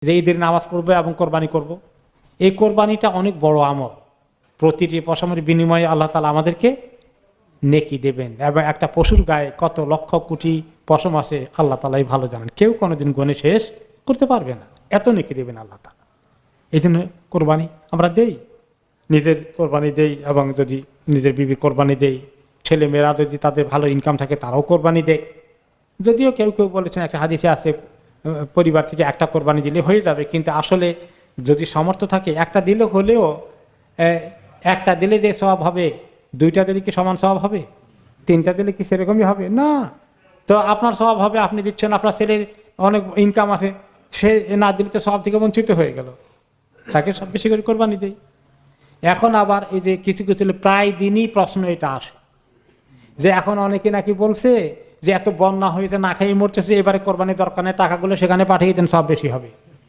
যে ঈদের নামাজ পড়বো এবং কোরবানি করব। এই কোরবানিটা অনেক বড় আমল, প্রতিটি পশমের বিনিময়ে আল্লাহ তাআলা আমাদেরকে নেকি দেবেন। এবং একটা পশুর গায়ে কত লক্ষ কোটি পশম আছে আল্লাহ তাআলাই ভালো জানেন, কেউ কোনোদিন গণে শেষ করতে পারবে না, এত নেকি দেবেন আল্লাহ তাআলা। এই জন্য কোরবানি আমরা দেই, নিজের কোরবানি দেই, এবং যদি নিজের বিবির কোরবানি দেই, ছেলে মেয়েরা যদি তাদের ভালো ইনকাম থাকে তারাও কোরবানি দেয়। যদিও কেউ কেউ বলেছেন, একটা হাদিসে আছে পরিবার থেকে একটা কোরবানি দিলে হয়ে যাবে, কিন্তু আসলে যদি সামর্থ্য থাকে একটা দিলে হলেও একটা দিলে যে সওয়াব হবে, দুইটা দিলে কি সমান সওয়াব হবে? তিনটা দিলে কি সেরকমই হবে? না। তো আপনার সওয়াব হবে, আপনি দিচ্ছেন, আপনার ছেলের অনেক ইনকাম আছে, সে না দিলে তো সওয়াব থেকে বঞ্চিত হয়ে গেল, তাকে সব বেশি করে কোরবানি দেয়। এখন আবার এই যে কিছু কিছু প্রায় দিনই প্রশ্ন এটা আসে যে এখন অনেকে নাকি বলছে যে এত বন্যা হয়েছে, না খাইয়ে মরতেছে, এবারে কোরবানির দরকার নেই, টাকাগুলো সেখানে পাঠিয়ে দেন, সব বেশি হবে।